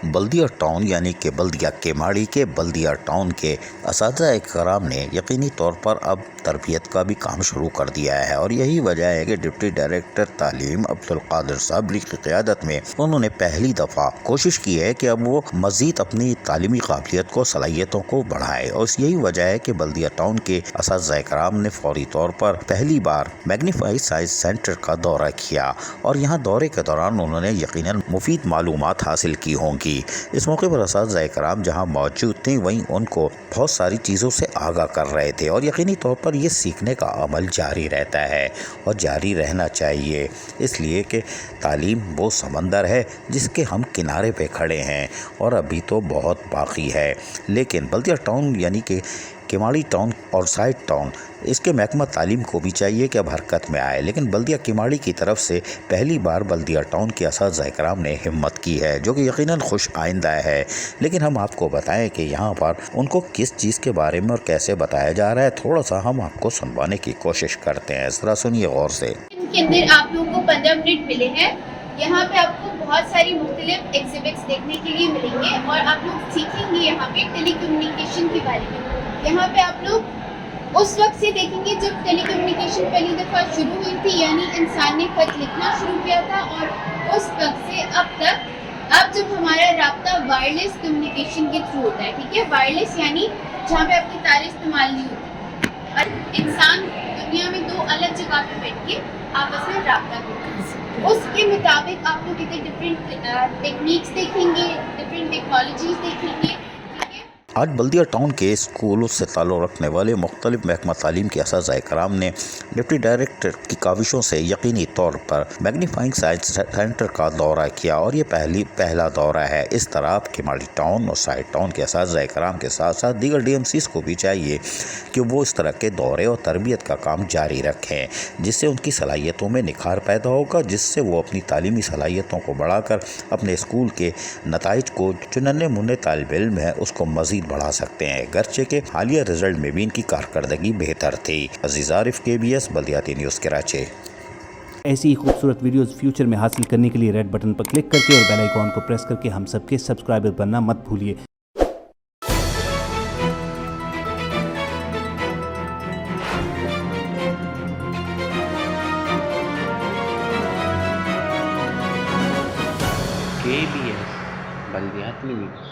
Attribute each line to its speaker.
Speaker 1: بلدیہ ٹاؤن یعنی کہ بلدیہ کیماڑی کے بلدیہ ٹاؤن کے اساتذہ کرام نے یقینی طور پر اب تربیت کا بھی کام شروع کر دیا ہے، اور یہی وجہ ہے کہ ڈپٹی ڈائریکٹر تعلیم عبدالقادر صابری کی قیادت میں انہوں نے پہلی دفعہ کوشش کی ہے کہ اب وہ مزید اپنی تعلیمی قابلیت کو، صلاحیتوں کو بڑھائے، اور یہی وجہ ہے کہ بلدیہ ٹاؤن کے اساتذہ کرام نے فوری طور پر پہلی بار میگنیفائی سائنس سینٹر کا دورہ کیا، اور یہاں دورے کے دوران انہوں نے یقیناً مفید معلومات حاصل کی ہوں گی۔ اس موقع پر اساتذہ کرام جہاں موجود تھے وہیں ان کو بہت ساری چیزوں سے آگاہ کر رہے تھے، اور یقینی طور پر یہ سیکھنے کا عمل جاری رہتا ہے اور جاری رہنا چاہیے، اس لیے کہ تعلیم وہ سمندر ہے جس کے ہم کنارے پہ کھڑے ہیں اور ابھی تو بہت باقی ہے۔ لیکن بلدیہ ٹاؤن یعنی کہ کیماڑی ٹاؤن اور سائٹ ٹاؤن، اس کے محکمہ تعلیم کو بھی چاہیے کہ اب حرکت میں آئے، لیکن بلدیہ کیماڑی کی طرف سے پہلی بار بلدیہ ٹاؤن کے اساتذہ کرام نے ہمت کی ہے، جو کہ یقیناً خوش آئندہ ہے۔ لیکن ہم آپ کو بتائیں کہ یہاں پر ان کو کس چیز کے بارے میں اور کیسے بتایا جا رہا ہے، تھوڑا سا ہم آپ کو سنوانے کی کوشش کرتے ہیں، ذرا سنیے غور سے۔
Speaker 2: ان کے اندر آپ لوگوں کو 15 منٹ ملے ہیں، یہاں پہ آپ کو بہت ساری مختلف ایگزیبٹس دیکھنے کے لیے ملیں گے، اور آپ لوگ سیکھیں گے یہاں پہ ٹیلی کمیونیکیشن کے بارے میں۔ یہاں پہ آپ لوگ اس وقت سے دیکھیں گے جب ٹیلی کمیونیکیشن پہلی دفعہ شروع ہوئی تھی، یعنی انسان نے خط لکھنا شروع کیا تھا، اور اس وقت سے اب تک اب جب ہمارا رابطہ وائرلیس کمیونیکیشن کے تھرو ہوتا ہے، ٹھیک ہے، وائرلیس یعنی جہاں پہ آپ کی تاریں استعمال نہیں ہوتی اور انسان دنیا میں دو الگ جگہ پہ بیٹھ کے آپس میں رابطہ کرتے ہیں، اس کے مطابق آپ لوگ اتنے ڈفرینٹ ٹیکنیکس دیکھیں گے، ڈفرینٹ ٹیکنالوجیز دیکھیں گے۔
Speaker 1: آج بلدیہ ٹاؤن کے اسکولوں سے تعلق رکھنے والے مختلف محکمہ تعلیم کے اساتذہ کرام نے ڈپٹی ڈائریکٹر کی کاوشوں سے یقینی طور پر میگنیفائنگ سائنس سینٹر کا دورہ کیا، اور یہ پہلا دورہ ہے۔ اس طرح کیماڑی ٹاؤن اور سائٹ ٹاؤن کے اساتذہ کرام کے ساتھ ساتھ دیگر ڈی ایم سیز کو بھی چاہیے کہ وہ اس طرح کے دورے اور تربیت کا کام جاری رکھیں، جس سے ان کی صلاحیتوں میں نکھار پیدا ہوگا، جس سے وہ اپنی تعلیمی صلاحیتوں کو بڑھا کر اپنے اسکول کے نتائج کو جو ننھے منھے طالب علم ہے اس کو مزید بڑھا سکتے ہیں، گرچہ کہ حالیہ رزلٹ میں بھی ان کی کارکردگی بہتر تھی۔ عزیز عارف، KBS بلدیاتی نیوز کراچی۔
Speaker 3: ایسی ہی خوبصورت ویڈیوز فیوچر میں حاصل کرنے کے لیے ریڈ بٹن پر کلک کر کے اور بیل آئیکن کو پریس کر کے ہم سب کے سبسکرائبر بننا مت بھولیے۔
Speaker 4: KBS بلدیاتی نیوز۔